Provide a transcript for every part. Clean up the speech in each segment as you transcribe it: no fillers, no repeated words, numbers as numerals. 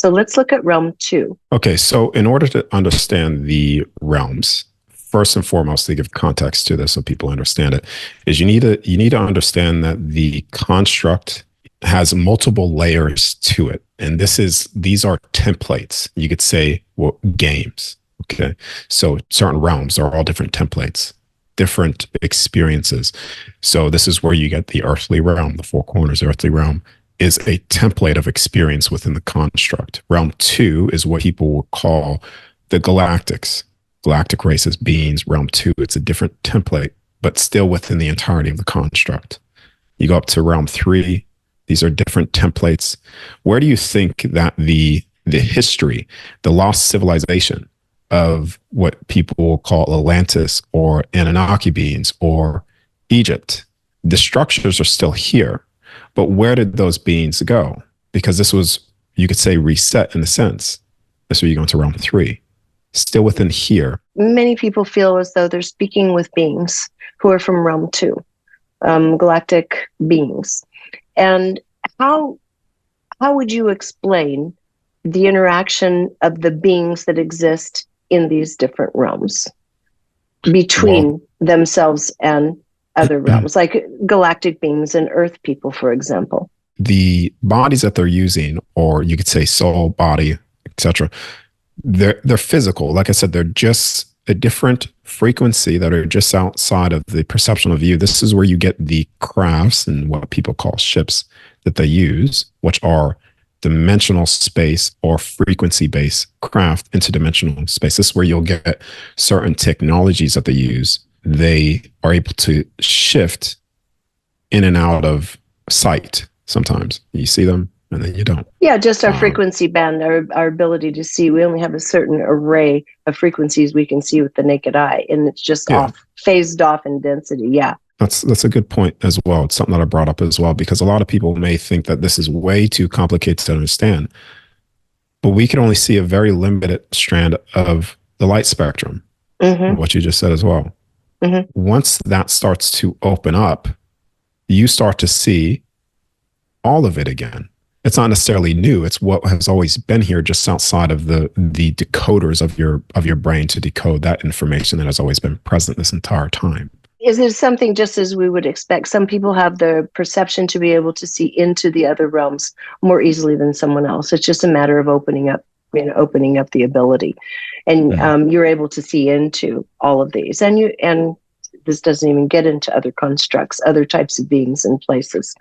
So let's look at realm 2. Okay, so in order to understand the realms, first and foremost, to give context to this so people understand it, is you need to understand that the construct has multiple layers to it. And these are templates. You could say, well, games. Okay. So certain realms are all different templates, different experiences. So this is where you get the earthly realm, the four corners earthly realm is a template of experience within the construct. Realm 2 is what people will call the galactic races, beings. Realm 2, it's a different template, but still within the entirety of the construct. You go up to realm 3, these are different templates. Where do you think that the history, the lost civilization of what people will call Atlantis or Anunnaki beings or Egypt, the structures are still here, but where did those beings go? Because this was, you could say, reset in a sense. That's where you go into realm 3. Still within here. Many people feel as though they're speaking with beings who are from realm 2, galactic beings. And how would you explain the interaction of the beings that exist in these different realms between themselves and other realms, like galactic beings and earth people, for example? The bodies that they're using, or you could say soul, body, etc., they're physical. Like I said, they're just a different frequency that are just outside of the perception of you. This is where you get the crafts and what people call ships that they use, which are dimensional space or frequency-based craft, interdimensional space. This is where you'll get certain technologies that they use. They are able to shift in and out of sight sometimes. You see them and then you don't. Yeah, just our frequency band, our ability to see. We only have a certain array of frequencies we can see with the naked eye, and it's just phased off in density. Yeah. That's a good point as well. It's something that I brought up as well, because a lot of people may think that this is way too complicated to understand, but we can only see a very limited strand of the light spectrum, what you just said as well. Once that starts to open up, you start to see all of it again. It's not necessarily new. It's what has always been here, just outside of the decoders of your brain to decode that information that has always been present this entire time. Is it something just as we would expect? Some people have the perception to be able to see into the other realms more easily than someone else. It's just a matter of opening up the ability, and you're able to see into all of these. And this doesn't even get into other constructs, other types of beings and places.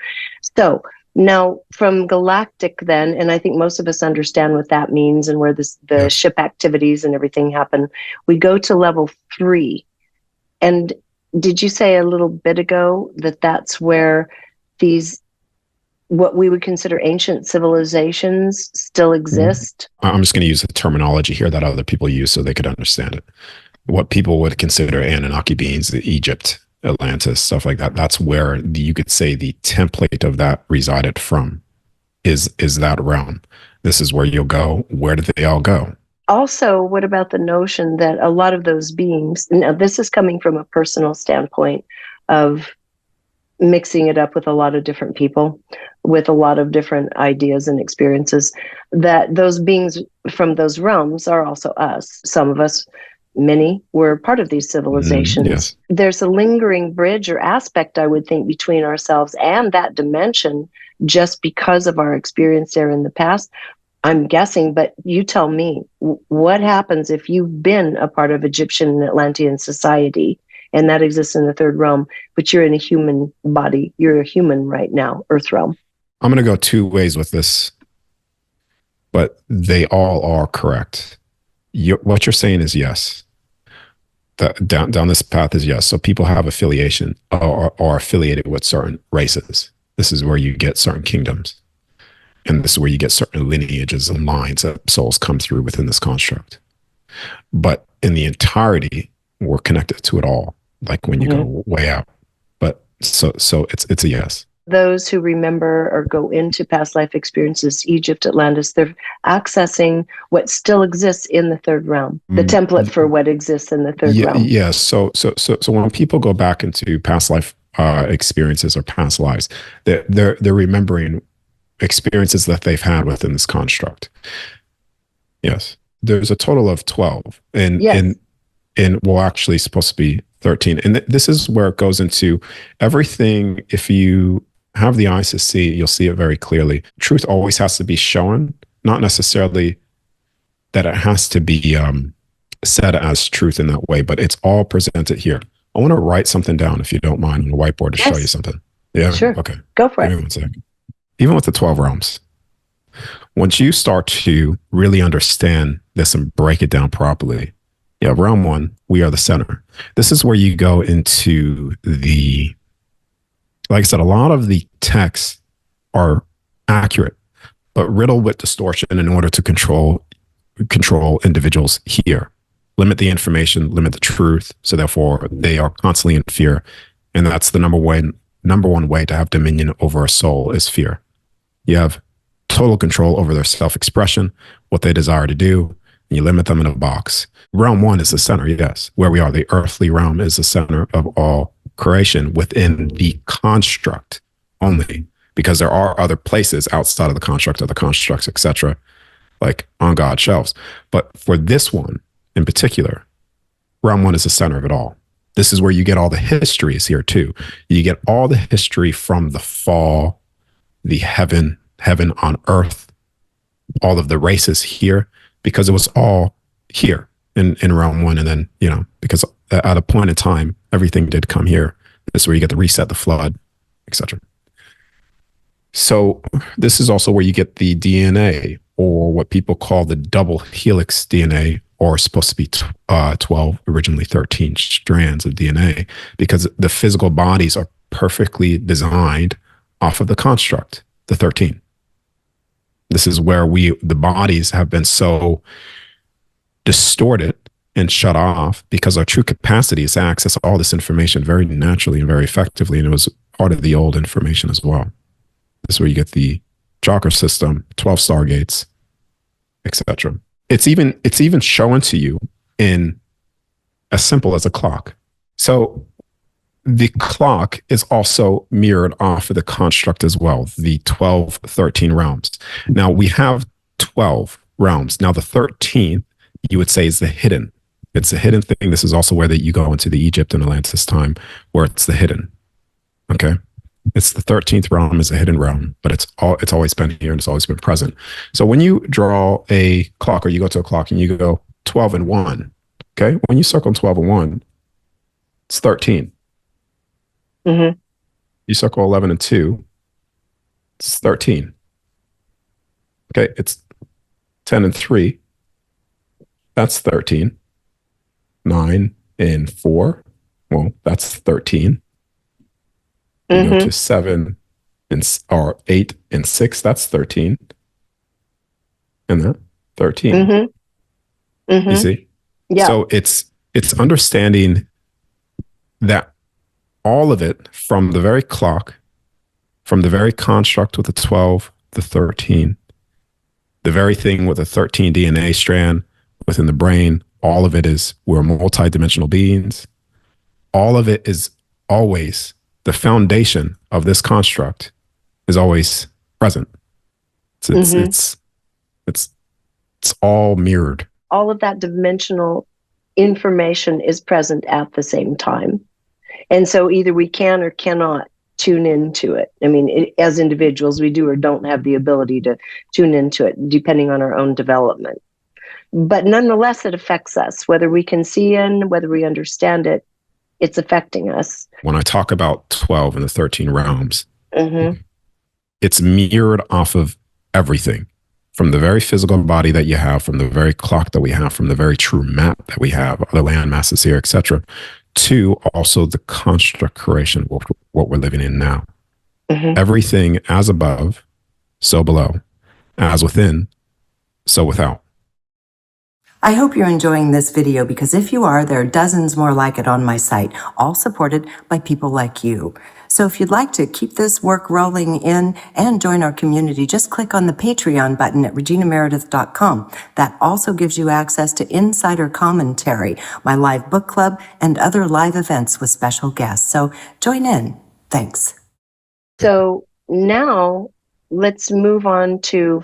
So now from galactic then, and I think most of us understand what that means and where the ship activities and everything happen, we go to level 3. And did you say a little bit ago that that's where these, what we would consider ancient civilizations, still exist? I'm just going to use the terminology here that other people use so they could understand it. What people would consider Anunnaki beings, the Egypt, Atlantis, stuff like that. That's where you could say the template of that resided from is that realm. This is where you'll go. Where do they all go? Also, what about the notion that a lot of those beings, now this is coming from a personal standpoint of mixing it up with a lot of different people, with a lot of different ideas and experiences, that those beings from those realms are also us. Some of us, many, were part of these civilizations. Yes. There's a lingering bridge or aspect, I would think, between ourselves and that dimension just because of our experience there in the past. I'm guessing, but you tell me, what happens if you've been a part of Egyptian and Atlantean society, and that exists in the third realm, but you're in a human body, you're a human right now, Earth realm? I'm going to go 2 ways with this, but they all are correct. What you're saying is yes. Down this path is yes. So people have affiliation or are affiliated with certain races. This is where you get certain kingdoms. And this is where you get certain lineages and lines that souls come through within this construct. But in the entirety, we're connected to it all, like when you go way out. But so it's a yes. Those who remember or go into past life experiences, Egypt, Atlantis, they're accessing what still exists in the third realm, the template for what exists in the third realm. Yeah. So when people go back into past life experiences or past lives, they're remembering experiences that they've had within this construct. Yes. There's a total of 12. And well, actually supposed to be 13. And this is where it goes into everything. If you have the eyes to see, you'll see it very clearly. Truth always has to be shown, not necessarily that it has to be said as truth in that way, but it's all presented here. I want to write something down, if you don't mind, on the whiteboard to show you something. Yeah. Sure. Okay. Go for Give it. me 1 second. Even with the 12 realms, once you start to really understand this and break it down properly, yeah, realm 1, we are the center. This is where you go into the, like I said, a lot of the texts are accurate, but riddled with distortion in order to control individuals here. Limit the information, limit the truth. So therefore, they are constantly in fear. And that's the number one way to have dominion over a soul is fear. You have total control over their self-expression, what they desire to do, and you limit them in a box. Realm 1 is the center, yes. Where we are, the earthly realm is the center of all creation within the construct only, because there are other places outside of the construct, other constructs, etc., like on God's shelves. But for this one in particular, realm 1 is the center of it all. This is where you get all the histories here too. You get all the history from the fall, the heaven on earth, all of the races here, because it was all here in realm 1. And then, because at a point in time, everything did come here. This is where you get the reset, the flood, etc. So this is also where you get the DNA, or what people call the double helix DNA, or supposed to be 12, originally 13 strands of DNA, because the physical bodies are perfectly designed off of the construct, the 13. This is where the bodies have been so distorted and shut off, because our true capacity is to access all this information very naturally and very effectively. And it was part of the old information as well. This is where you get the chakra system, 12 stargates, etc. It's even shown to you in as simple as a clock. So the clock is also mirrored off of the construct as well, the 12, 13 realms. Now we have 12 realms. Now the 13th, you would say, is the hidden. It's a hidden thing. This is also where that you go into the Egypt and Atlantis time, where it's the hidden. Okay. It's the 13th realm is a hidden realm, but it's always been here and it's always been present. So when you draw a clock, or you go to a clock and you go 12 and 1, okay? When you circle 12 and 1, it's 13. Mm-hmm. You circle 11 and 2, it's 13. Okay, it's 10 and 3, that's 13. 9 and 4, well, that's 13. You go to 7 or 8 and 6, that's 13. And that 13. Mm-hmm. Mm-hmm. You see? Yeah. So it's understanding that all of it, from the very clock, from the very construct with the 12, the 13, the very thing with the 13 DNA strand within the brain, all of it is, we're multidimensional beings. All of it is always, the foundation of this construct is always present. It's all mirrored. All of that dimensional information is present at the same time. And so either we can or cannot tune into it. I mean, as individuals, we do or don't have the ability to tune into it, depending on our own development. But nonetheless, it affects us, whether we can see in, whether we understand it, it's affecting us. When I talk about 12 and the 13 realms, Mm-hmm. it's mirrored off of everything, from the very physical body that you have, from the very clock that we have, from the very true map that we have, other land masses here, etc., to also the construct creation, what we're living in now. Mm-hmm. Everything as above, so below, as within, so without. I hope you're enjoying this video, because if you are, there are dozens more like it on my site, all supported by people like you. So if you'd like to keep this work rolling in and join our community, just click on the Patreon button at reginameredith.com. That also gives you access to insider commentary, my live book club, and other live events with special guests. So join in. Thanks. So now let's move on to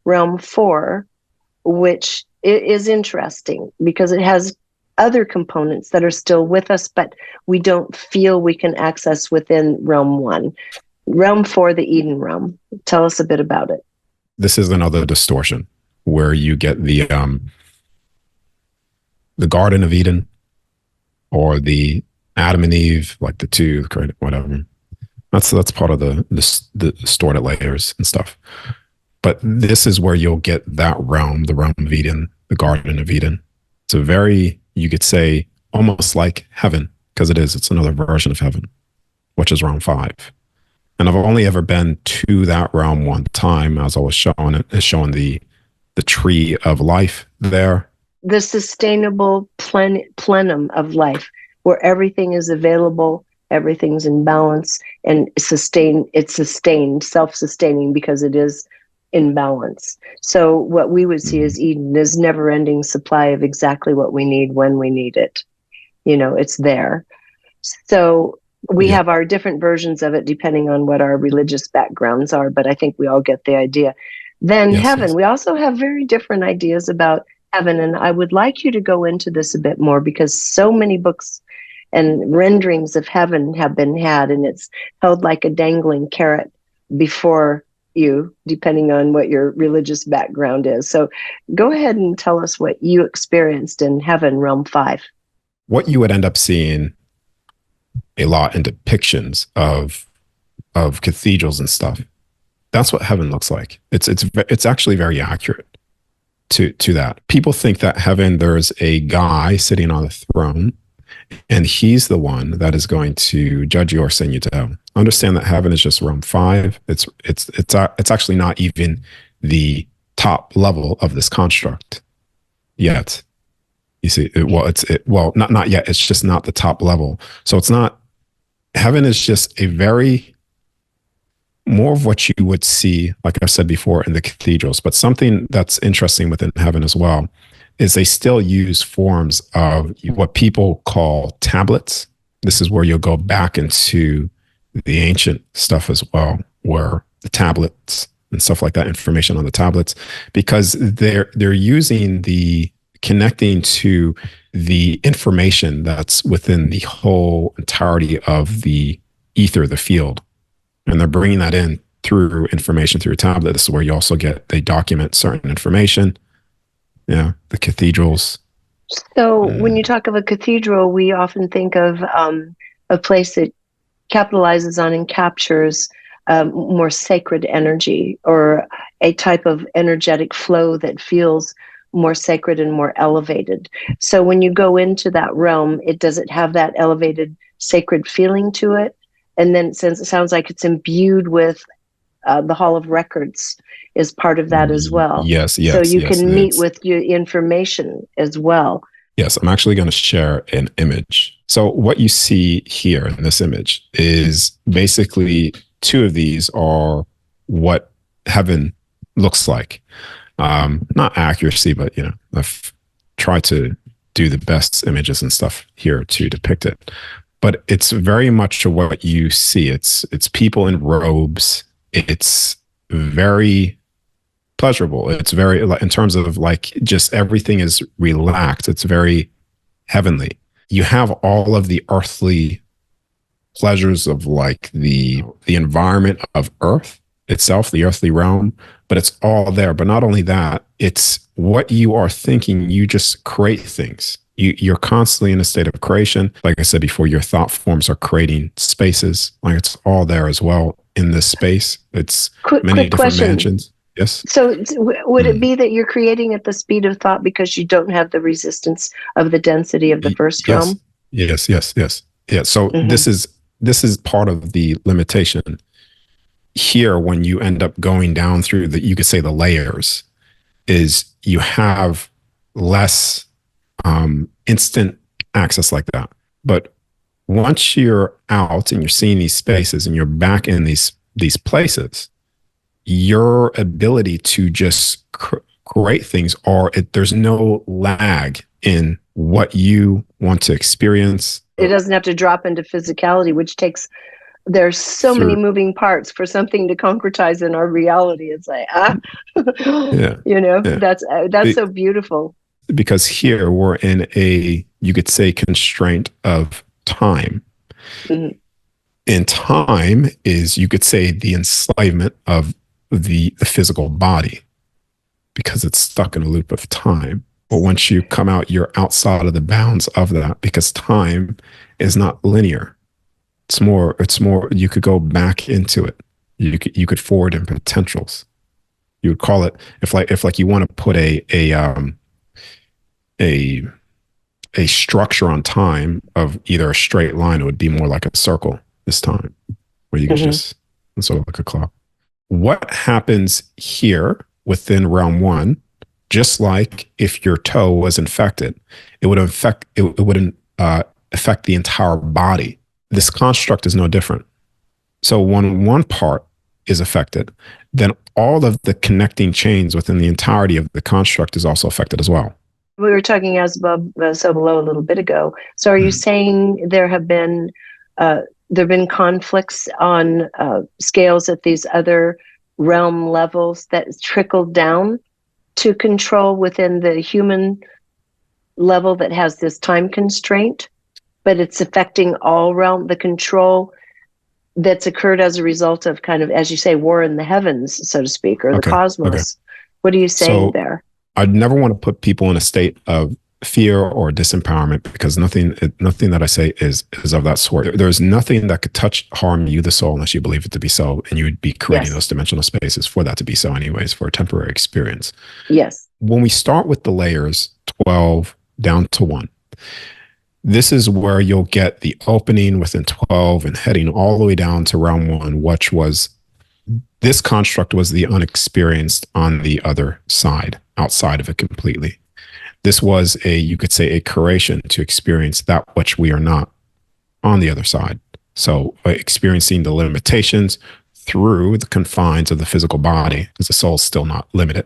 realm 4, which is interesting because it has other components that are still with us, but we don't feel we can access within realm 1. Realm 4, the Eden realm. Tell us a bit about it. This is another distortion where you get the Garden of Eden, or the Adam and Eve, like the two, whatever. That's part of the distorted layers and stuff. But this is where you'll get that realm, the realm of Eden, the Garden of Eden. It's a very, you could say, almost like heaven, because it is. It's another version of heaven, which is realm 5. And I've only ever been to that realm one time, as I was showing it. It's showing the tree of life there. The sustainable plenum of life, where everything is available, everything's in balance, and it's sustained, self-sustaining, because it is in balance. So what we would see as Eden is never-ending supply of exactly what we need when we need it. It's there. So we have our different versions of it depending on what our religious backgrounds are, but I think we all get the idea. Then heaven, we also have very different ideas about heaven, and I would like you to go into this a bit more, because so many books and renderings of heaven have been had, and it's held like a dangling carrot before you, depending on what your religious background is. So go ahead and tell us what you experienced in heaven, realm 5. What you would end up seeing a lot in depictions of cathedrals and stuff, that's what heaven looks like. It's actually very accurate to that. People think that heaven, there's a guy sitting on a throne, and he's the one that is going to judge you or send you to heaven. Understand that heaven is just realm 5. It's actually not even the top level of this construct yet. You see, not yet. It's just not the top level. So it's not. Heaven is just a very more of what you would see, like I've said before, in the cathedrals. But something that's interesting within heaven as well is they still use forms of what people call tablets. This is where you'll go back into the ancient stuff as well, where the tablets and stuff like that, information on the tablets, because they're using the connecting to the information that's within the whole entirety of the ether, the field. And they're bringing that in through information through a tablet. This is where you also they document certain information. Yeah, the cathedrals. So when you talk of a cathedral, we often think of a place that capitalizes on and captures more sacred energy, or a type of energetic flow that feels more sacred and more elevated. So when you go into that realm, does it have that elevated sacred feeling to it? And then, since it sounds like it's imbued with the Hall of Records is part of that as well. Yes. So you can meet with your information as well. Yes, I'm actually going to share an image. So what you see here in this image is basically two of these are what heaven looks like. Not accuracy, but I've tried to do the best images and stuff here to depict it. But it's very much what you see. It's people in robes. It's very pleasurable. It's very, in terms of like, just everything is relaxed. It's very heavenly. You have all of the earthly pleasures of like the environment of Earth itself, the earthly realm, but it's all there. But not only that, it's what you are thinking. You just create things. You're constantly in a state of creation. Like I said before, your thought forms are creating spaces. Like it's all there as well in this space. It's many different question. Mansions. Yes. So would it be that you're creating at the speed of thought because you don't have the resistance of the density of the first realm? Yes. Yeah. So this is part of the limitation here. When you end up going down through you could say the layers, is you have less instant access like that. But once you're out and you're seeing these spaces and you're back in these places, your ability to just create things, there's no lag in what you want to experience. It doesn't have to drop into physicality, which takes there's so many through, moving parts for something to concretize in our reality. It's like, yeah, yeah. that's so beautiful. Because here we're in a, you could say, constraint of time. Mhm. And time is, you could say, the enslavement of the physical body, because it's stuck in a loop of time. But once you come out, you're outside of the bounds of that, because time is not linear. It's more, you could go back into it. You could forward in potentials. You would call it, if like you want to put a structure on time of either a straight line, it would be more like a circle this time, where you could just, sort of like a clock. What happens here within realm one, just like if your toe was infected, it would affect the entire body. This construct is no different. So when one part is affected, then all of the connecting chains within the entirety of the construct is also affected as well. We were talking as above, so below a little bit ago. So are you saying there have been conflicts on scales at these other realm levels that trickled down to control within the human level that has this time constraint, but it's affecting all realm, the control that's occurred as a result of kind of, as you say, war in the heavens, so to speak, or the cosmos. Okay. What are you saying there? I'd never want to put people in a state of fear or disempowerment, because nothing that I say is of that sort. There's nothing that could harm you, the soul, unless you believe it to be so, and you would be creating those dimensional spaces for that to be so anyways, for a temporary experience. Yes. When we start with the layers 12 down to 1, this is where you'll get the opening within 12 and heading all the way down to round 1, which was, this construct was the unexperienced on the other side, outside of it completely. This was you could say, a creation to experience that which we are not on the other side. So experiencing the limitations through the confines of the physical body, because the soul is still not limited,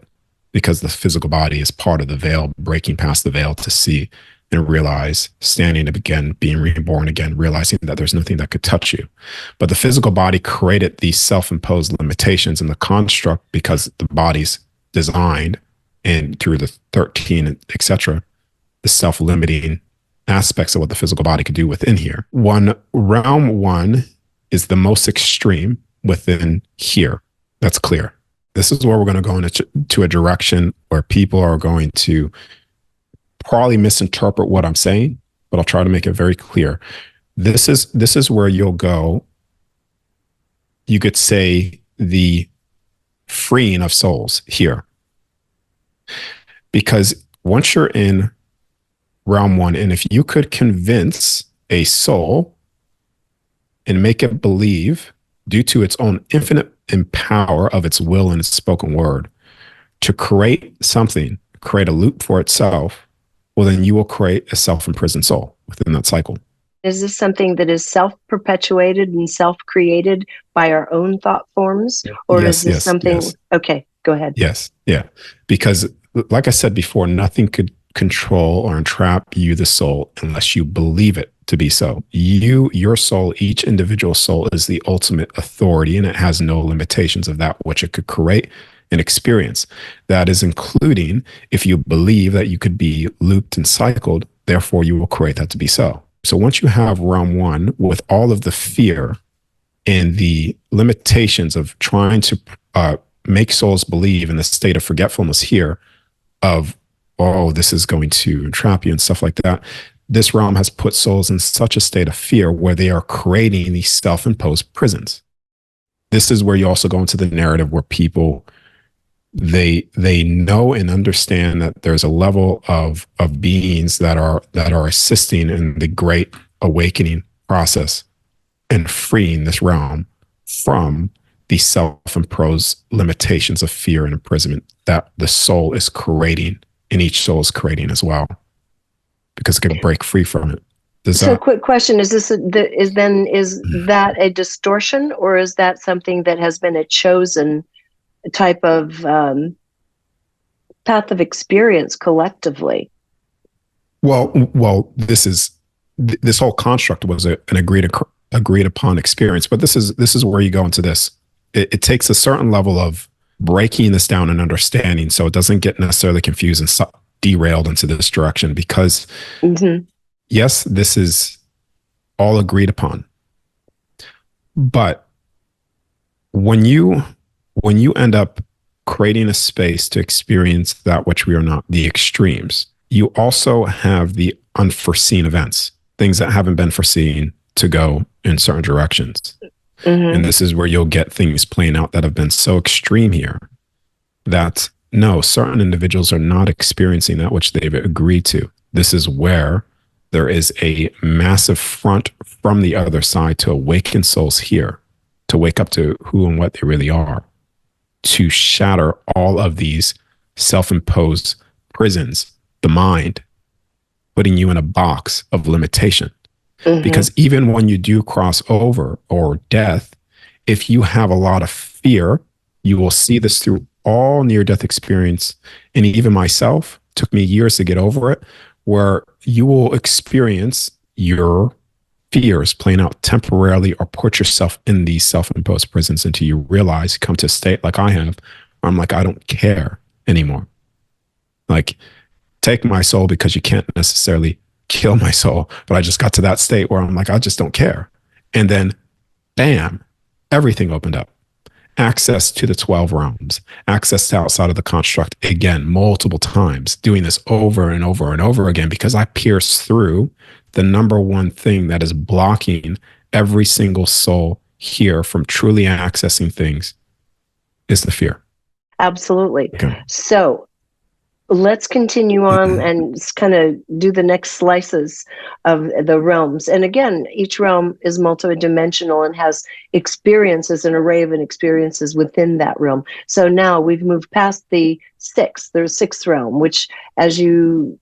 because the physical body is part of the veil, breaking past the veil to see and realize, standing up again, being reborn again, realizing that there's nothing that could touch you. But the physical body created these self-imposed limitations in the construct, because the body's designed, and through the 13, etc., the self-limiting aspects of what the physical body could do within here. Realm 1 is the most extreme within here. That's clear. This is where we're going to go into a direction where people are going to probably misinterpret what I'm saying, but I'll try to make it very clear. This is where you'll go, you could say, the freeing of souls here. Because once you're in realm 1, and if you could convince a soul and make it believe, due to its own infinite power of its will and its spoken word, to create something, create a loop for itself, well, then you will create a self-imprisoned soul within that cycle. Is this something that is self-perpetuated and self-created by our own thought forms? Or is this something... Yes. Okay, go ahead. Yes, yeah. Because, like I said before, nothing could control or entrap you, the soul, unless you believe it to be so. Your soul, each individual soul, is the ultimate authority, and it has no limitations of that which it could create and experience. That is including, if you believe that you could be looped and cycled, therefore you will create that to be so. So once you have realm 1 with all of the fear and the limitations of trying to make souls believe in the state of forgetfulness here of, oh, this is going to entrap you and stuff like that, this realm has put souls in such a state of fear where they are creating these self-imposed prisons. This is where you also go into the narrative where people, they know and understand that there's a level of beings that are assisting in the great awakening process and freeing this realm from the self-imposed limitations of fear and imprisonment that the soul is creating, and each soul is creating as well, because it can break free from it. Quick question: is that a distortion, or is that something that has been a chosen type of path of experience collectively? Well, this whole construct was an agreed agreed upon experience. But this is where you go into this. It takes a certain level of breaking this down and understanding, so it doesn't get necessarily confused and derailed into this direction. Because yes, this is all agreed upon, but when you end up creating a space to experience that which we are not, the extremes, you also have the unforeseen events, things that haven't been foreseen to go in certain directions. And this is where you'll get things playing out that have been so extreme here that no, certain individuals are not experiencing that which they've agreed to. This is where there is a massive front from the other side to awaken souls here, to wake up to who and what they really are, to shatter all of these self-imposed prisons, the mind, putting you in a box of limitation. Because even when you do cross over or death, if you have a lot of fear, you will see this through all near-death experience. And even myself, took me years to get over it, where you will experience your fears playing out temporarily or put yourself in these self-imposed prisons until you realize, come to a state like I have, where I'm like, I don't care anymore. Like, take my soul, because you can't necessarily kill my soul. But I just got to that state where I'm like, I just don't care. And then, bam, everything opened up. Access to the 12 realms, access to outside of the construct again, multiple times, doing this over and over and over again, because I pierced through the number one thing that is blocking every single soul here from truly accessing things is the fear. Absolutely. Okay. So let's continue on and kind of do the next slices of the realms. And again, each realm is multidimensional and has experiences, an array of experiences within that realm. So now we've moved past the sixth. There's sixth realm, which, as you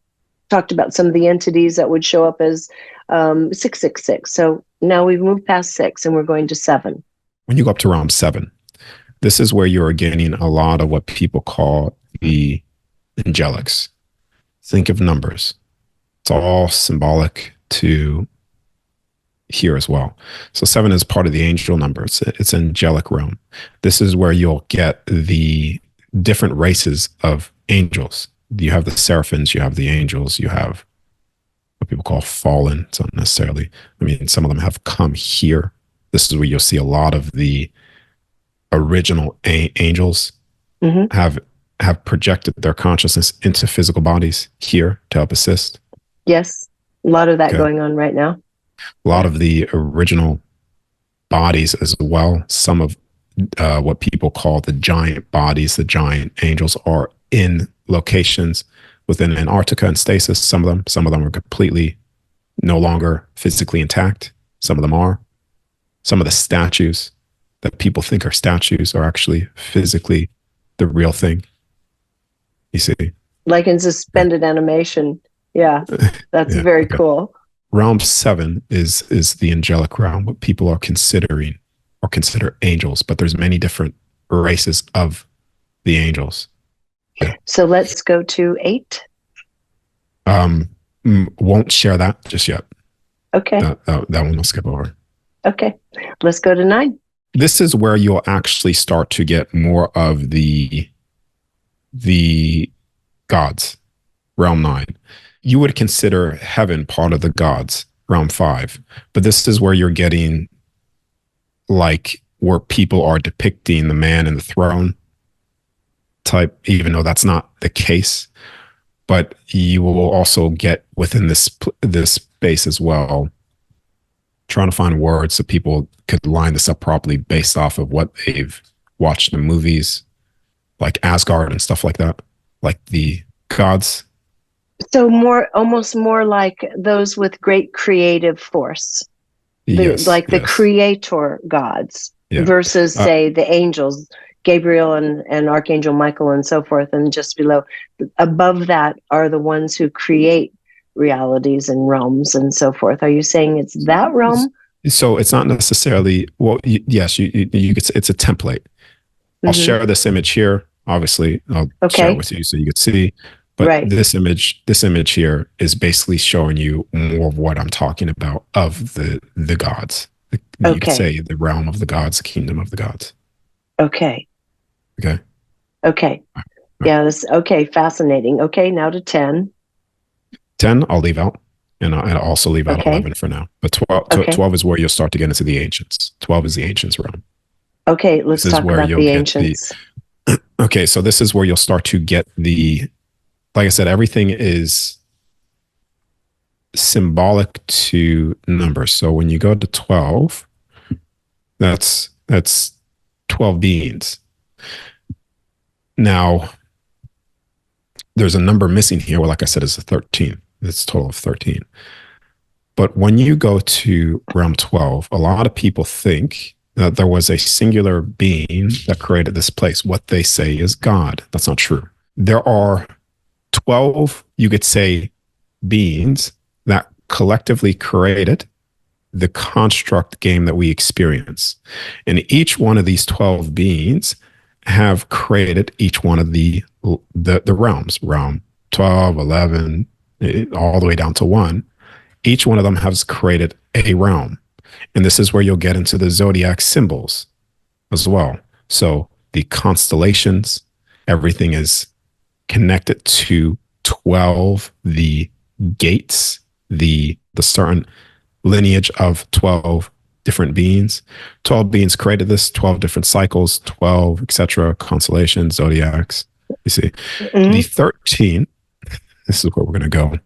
talked about, some of the entities that would show up as 666. So now we've moved past 6 and we're going to 7. When you go up to realm 7, this is where you're getting a lot of what people call the Angelics. Think of numbers. It's all symbolic to here as well. So 7 is part of the angel number. It's angelic realm. This is where you'll get the different races of angels. You have the seraphims, you have the angels, you have what people call fallen. It's not necessarily, I mean, some of them have come here. This is where you'll see a lot of the original angels have projected their consciousness into physical bodies here to help assist. Yes, a lot of that going on right now. A lot of the original bodies as well. Some of what people call the giant bodies, the giant angels, are in locations within Antarctica and stasis. Some of them are completely no longer physically intact. Some of them are. Some of the statues that people think are statues are actually physically the real thing. You see, like in suspended animation. Yeah, that's very cool. Realm 7 is the angelic realm, what people are considering or consider angels, but there's many different races of the angels. Yeah. So let's go to 8. Won't share that just yet. Okay. That one will skip over. Okay, let's go to 9. This is where you'll actually start to get more of the gods, realm 9. You would consider heaven part of the gods, realm 5. But this is where you're getting like where people are depicting the man in the throne type, even though that's not the case. But you will also get within this space as well, trying to find words so people could line this up properly based off of what they've watched in movies, like Asgard and stuff like that, like the gods. So almost more like those with great creative force, the creator gods versus say the angels, Gabriel and Archangel Michael and so forth. And just below, above that are the ones who create realities and realms and so forth. Are you saying it's that realm? So it's not necessarily, well, yes, you could say it's a template. I'll share this image here. Obviously, I'll share it with you so you could see. But this image here is basically showing you more of what I'm talking about of the gods. You could Okay. say the realm of the gods, the kingdom of the gods. Okay. Okay. Okay. All Yeah, this okay, fascinating. Okay, now to 10. 10, I'll leave out. And I'll also leave out Okay. 11 for now. But 12, Okay. 12 is where you'll start to get into the ancients. 12 is the ancients realm. Okay, let's This is talk where about you'll the get ancients. okay, so this is where you'll start to get like I said, everything is symbolic to numbers. So when you go to 12, that's 12 beings. Now, there's a number missing here. Well, like I said, it's a 13. It's a total of 13. But when you go to realm 12, a lot of people think that there was a singular being that created this place. What they say is God. That's not true. There are 12, you could say, beings that collectively created the construct game that we experience. And each one of these 12 beings have created each one of the realms, realm 12, 11, all the way down to 1. Each one of them has created a realm. And this is where you'll get into the zodiac symbols as well. So the constellations, everything is connected to 12, the gates, the certain lineage of 12 different beings. 12 beings created this, 12 different cycles, 12, etc., constellations, zodiacs. You see, the 13, this is where we're going to go.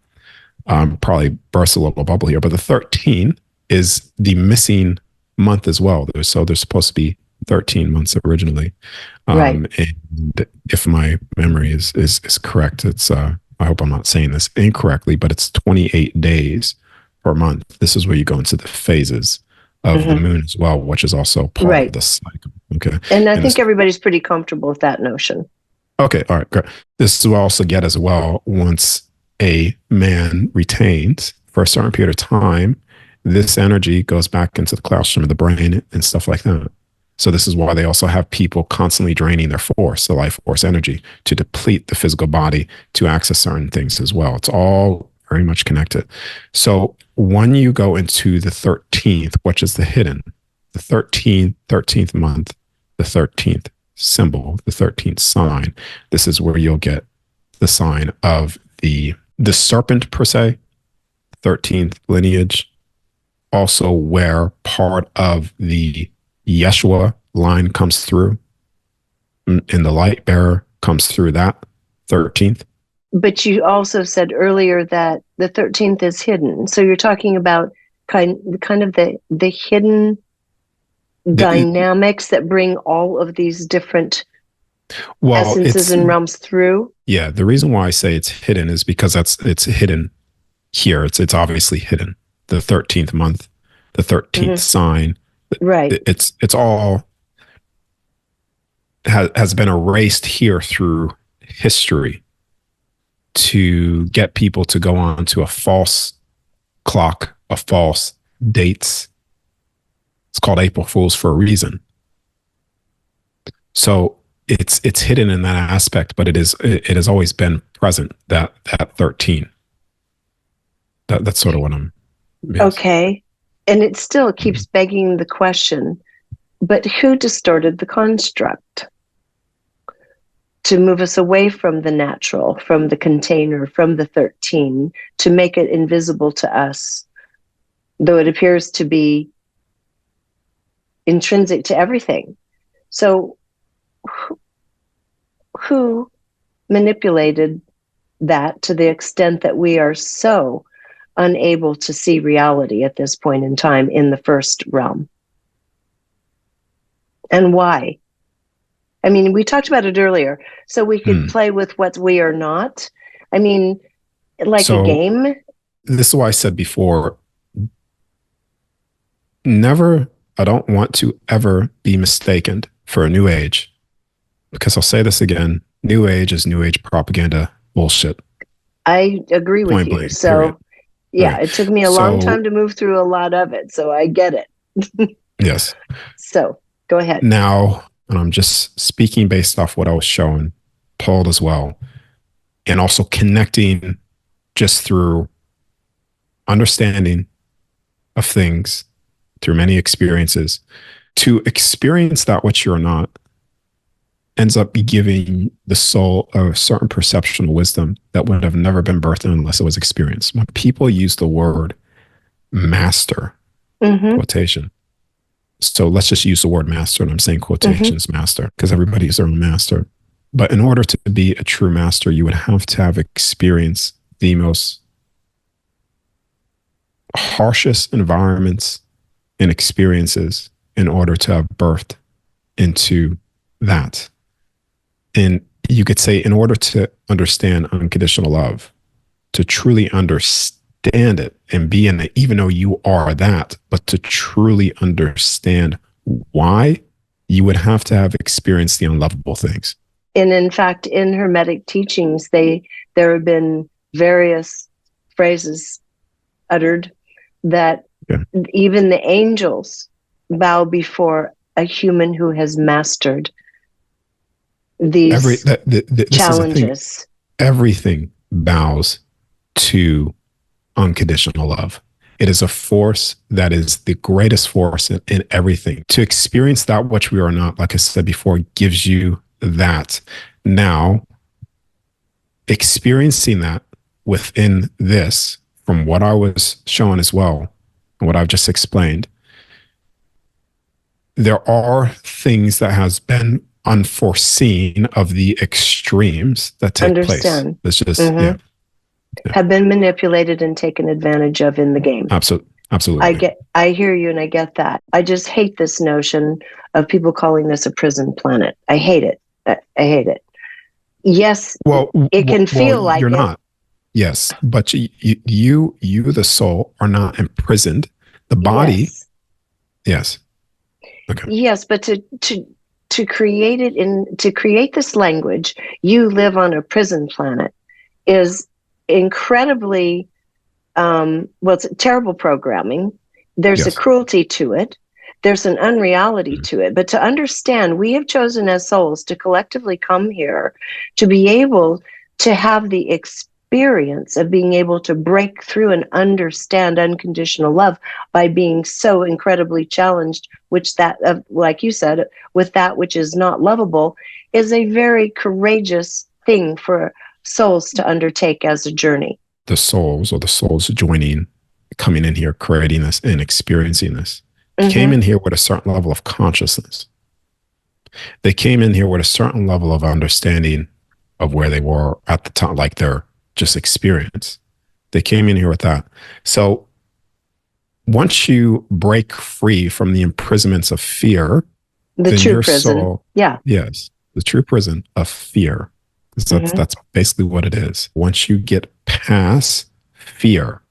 Probably burst a little bubble here, but the 13 is the missing month as well. So there's supposed to be 13 months originally. Right. And if my memory is correct, it's I hope I'm not saying this incorrectly, but it's 28 days per month. This is where you go into the phases of the moon as well, which is also part of the cycle. Okay. And I think everybody's pretty comfortable with that notion. Okay. All right. Great. This is what I also get as well. Once a man retains for a certain period of time, this energy goes back into the claustrum of the brain and stuff like that. So this is why they also have people constantly draining their force, the life force energy, to deplete the physical body to access certain things as well. It's all very much connected. So when you go into the 13th, which is the hidden, the 13th month, the 13th symbol, the 13th sign, this is where you'll get the sign of the serpent per se, 13th lineage, also where part of the Yeshua line comes through, and the light bearer comes through that 13th. But you also said earlier that the 13th is hidden. So you're talking about kind of the hidden dynamics that bring all of these different essences and realms through. Yeah, the reason why I say it's hidden is because it's hidden here. It's obviously hidden. The 13th month, the 13th sign. Right. It's all has been erased here through history to get people to go on to a false clock, a false dates. It's called April Fools for a reason. So it's hidden in that aspect, but it has always been present, that 13. That's sort of what I'm. Yes. Okay. And it still keeps begging the question, but who distorted the construct to move us away from the natural, from the container, from the 13, to make it invisible to us, though it appears to be intrinsic to everything? So who manipulated that to the extent that we are so unable to see reality at this point in time in the first realm? And why? I mean, we talked about it earlier, so we could play with what we are not. I mean, like a game. This is why I said before, I don't want to ever be mistaken for a new age, because I'll say this again, new age is new age propaganda bullshit. I agree with you. So period. Yeah, right. It took me a long time to move through a lot of it, so I get it. Yes. So go ahead. Now, and I'm just speaking based off what I was showing, told as well, and also connecting just through understanding of things through many experiences, to experience that which you're not ends up giving the soul a certain perceptual wisdom that would have never been birthed unless it was experienced. When people use the word master, quotation. So let's just use the word master, and I'm saying quotations master, because everybody is their own master. But in order to be a true master, you would have to have experienced the most harshest environments and experiences in order to have birthed into that. And you could say, in order to understand unconditional love, to truly understand it and be in it, even though you are that, but to truly understand why, you would have to have experienced the unlovable things. And in fact, in Hermetic teachings, there have been various phrases uttered that even the angels bow before a human who has mastered these challenges. Everything bows to unconditional love. It is a force that is the greatest force in everything. To experience that which we are not, like I said before, gives you that. Now, experiencing that within this, from what I was showing as well, and what I've just explained, there are things that has been unforeseen of the extremes that take place. It's just, have been manipulated and taken advantage of in the game. Absolutely. I hear you, and I get that. I just hate this notion of people calling this a prison planet. I hate it. I hate it. Yes, it can feel like you're not. Yes, but you, the soul, are not imprisoned. The body, yes. Okay. Yes, but to create it to create this language, you live on a prison planet, is incredibly it's terrible programming. There's a cruelty to it. There's an unreality to it. But to understand, we have chosen as souls to collectively come here to be able to have the experience of being able to break through and understand unconditional love by being so incredibly challenged, which like you said, with that which is not lovable, is a very courageous thing for souls to undertake as a journey. The souls joining, coming in here, creating this and experiencing this, came in here with a certain level of consciousness. They came in here with a certain level of understanding of where they were at the time, like their just experience. They came in here with that. So once you break free from the imprisonments of fear, the true prison, yes, the true prison of fear, that's basically what it is. Once you get past fear,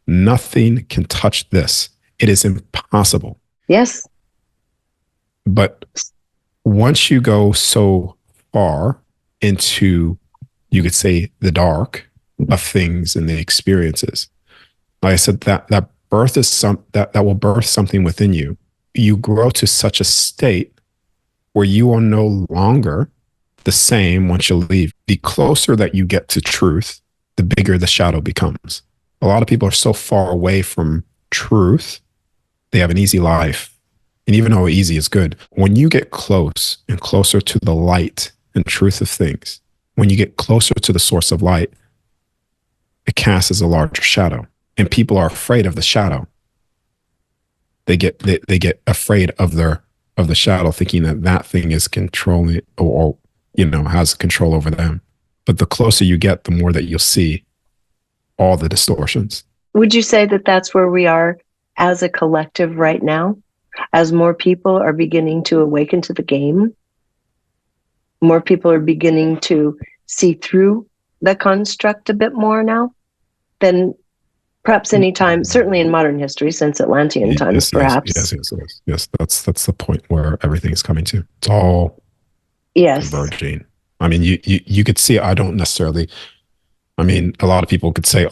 nothing can touch this. It is impossible. Yes. But once you go so far into, you could say, the dark of things and the experiences, like I said, that birth is that will birth something within you. You grow to such a state where you are no longer the same once you leave. The closer that you get to truth, the bigger the shadow becomes. A lot of people are so far away from truth, they have an easy life. And even though easy is good, when you get close and closer to the light and truth of things, when you get closer to the source of light, it casts as a larger shadow. And people are afraid of the shadow. They get afraid of the shadow, thinking that thing is controlling or has control over them. But the closer you get, the more that you'll see all the distortions. Would you say that that's where we are as a collective right now? As more people are beginning to awaken to the game, more people are beginning to see through the construct a bit more now than perhaps any time, certainly in modern history, since Atlantean times, perhaps. Yes. That's the point where everything's coming to. It's all converging. I mean, you could see, I don't necessarily, I mean, a lot of people could say,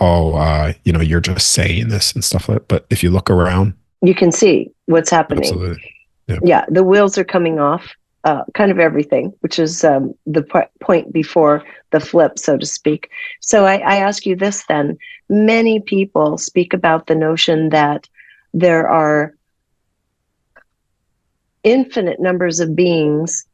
you're just saying this and stuff like that. But if you look around, you can see what's happening. Absolutely. Yeah, the wheels are coming off, kind of everything, which is the point before the flip, so to speak. So I ask you this then. Many people speak about the notion that there are infinite numbers of beings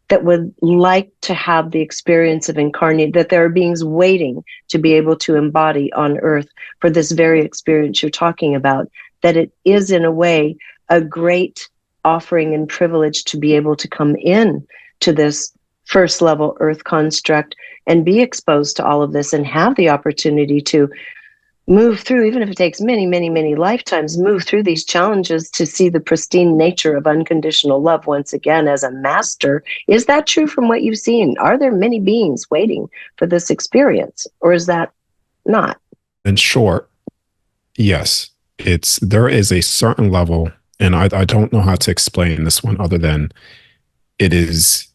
that would like to have the experience of incarnate, that there are beings waiting to be able to embody on earth for this very experience you're talking about, that it is in a way a great offering and privilege to be able to come in to this first level earth construct and be exposed to all of this and have the opportunity to move through, even if it takes many, many, many lifetimes, move through these challenges to see the pristine nature of unconditional love once again as a master. Is that true from what you've seen? Are there many beings waiting for this experience, or is that not? In short, yes. There is a certain level, and I don't know how to explain this one other than it is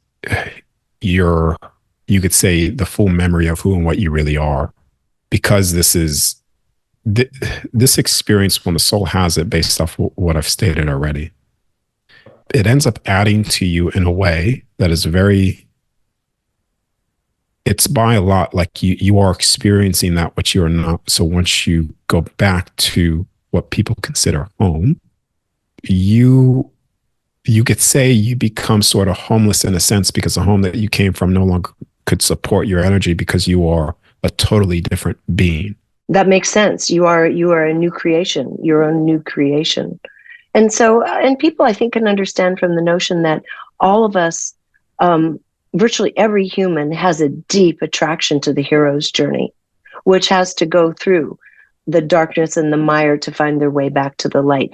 you could say the full memory of who and what you really are, because this experience, when the soul has it, based off what I've stated already, it ends up adding to you in a way that is it's by a lot like you are experiencing that which you are not. So once you go back to what people consider home, you could say you become sort of homeless in a sense, because the home that you came from no longer could support your energy, because you are a totally different being. That makes sense. You are a new creation, your own new creation. And so, and people, I think, can understand from the notion that all of us, virtually every human, has a deep attraction to the hero's journey, which has to go through the darkness and the mire to find their way back to the light.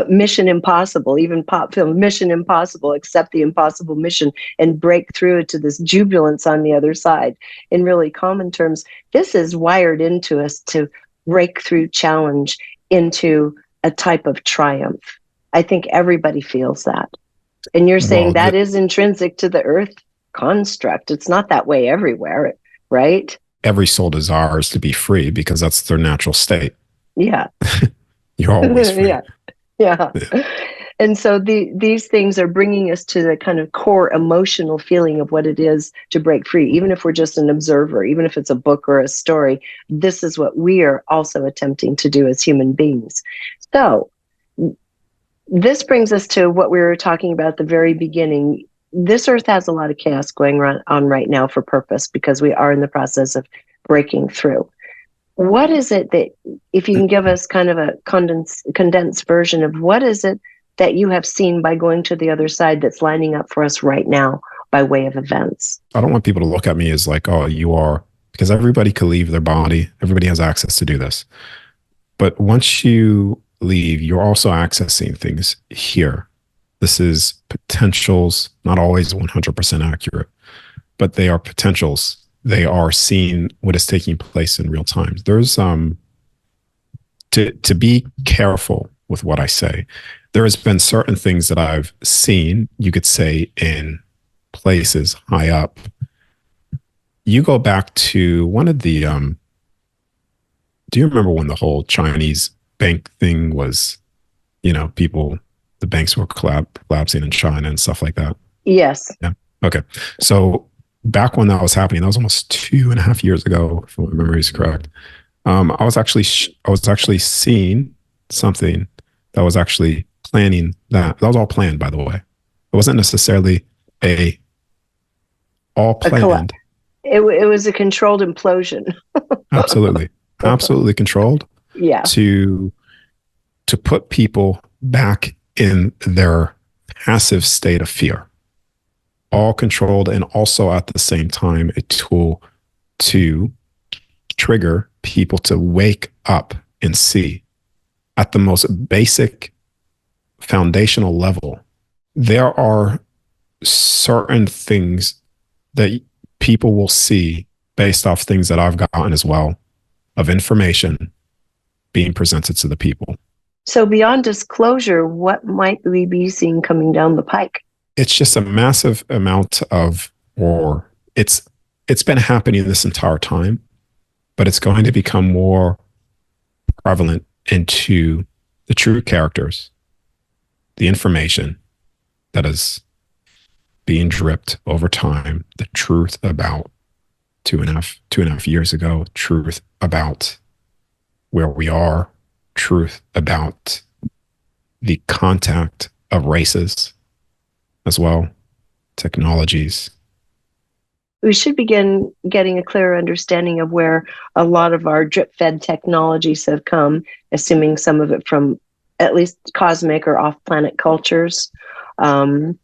Mission Impossible, even pop film, Mission Impossible, accept the impossible mission and break through it to this jubilance on the other side. In really common terms, this is wired into us to break through challenge into a type of triumph. I think everybody feels that. And you're saying that is intrinsic to the earth construct. It's not that way everywhere, right? Every soul desires to be free because that's their natural state. Yeah. You're always free. Yeah. And so these things are bringing us to the kind of core emotional feeling of what it is to break free. Even if we're just an observer, even if it's a book or a story, this is what we are also attempting to do as human beings. So this brings us to what we were talking about at the very beginning. This earth has a lot of chaos going on right now for purpose, because we are in the process of breaking through. What is it that, if you can give us kind of a condensed version of what is it that you have seen by going to the other side that's lining up for us right now by way of events? I don't want people to look at me as like, oh, you are, because everybody could leave their body. Everybody has access to do this. But once you leave, you're also accessing things here. This is potentials, not always 100% accurate, but they are potentials. They are seeing what is taking place in real time. There's to be careful with what I say. There has been certain things that I've seen, you could say, in places high up. You go back to one of the do you remember when the whole Chinese bank thing was, the banks were collapsing in China and stuff like that? Yes. Yeah. Okay. So back when that was happening, that was almost 2.5 years ago, if my memory is correct. I was actually seeing something that was actually planning that. That was all planned, by the way. It wasn't necessarily all planned. It was a controlled implosion. Absolutely. Absolutely controlled. Yeah. To put people back in their passive state of fear. All controlled, and also at the same time a tool to trigger people to wake up and see at the most basic foundational level. There are certain things that people will see based off things that I've gotten as well, of information being presented to the people. So beyond disclosure, what might we be seeing coming down the pike? It's just a massive amount of, or it's been happening this entire time, but it's going to become more prevalent into the true characters, the information that is being dripped over time, the truth about two and a half years ago, truth about where we are, truth about the contact of races, as well, technologies. We should begin getting a clearer understanding of where a lot of our drip-fed technologies have come, assuming some of it from at least cosmic or off-planet cultures. And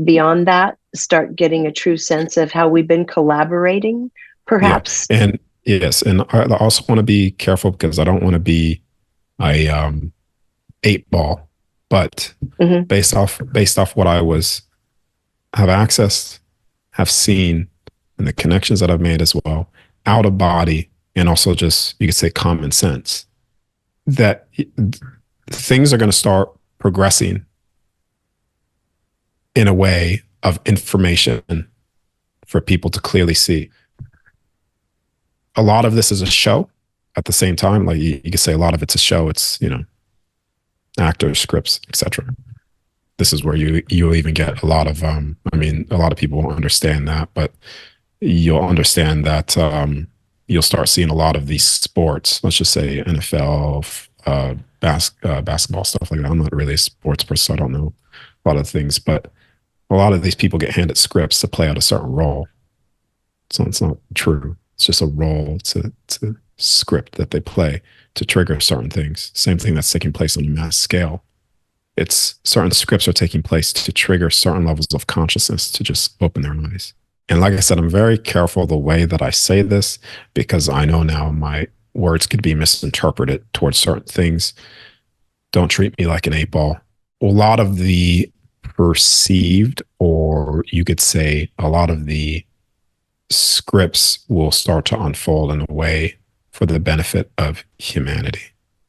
beyond that, start getting a true sense of how we've been collaborating, perhaps. Yeah. And yes, and I also want to be careful because I don't want to be a 8-ball, but based off what I have accessed, have seen, and the connections that I've made as well, out of body, and also just, you could say, common sense, that things are going to start progressing in a way of information for people to clearly see. A lot of this is a show at the same time. Like you could say a lot of it's a show. It's, actors, scripts, etc. This is where you'll even get a lot of, a lot of people won't understand that, but you'll understand that you'll start seeing a lot of these sports, let's just say NFL, basketball, stuff like that. I'm not really a sports person, so I don't know a lot of things, but a lot of these people get handed scripts to play out a certain role. So it's not true. It's just a role. It's a script that they play to trigger certain things. Same thing that's taking place on a mass scale. It's certain scripts are taking place to trigger certain levels of consciousness to just open their eyes. And like I said, I'm very careful the way that I say this, because I know now my words could be misinterpreted towards certain things. Don't treat me like an 8-ball. A lot of the perceived, or you could say a lot of the scripts will start to unfold in a way for the benefit of humanity.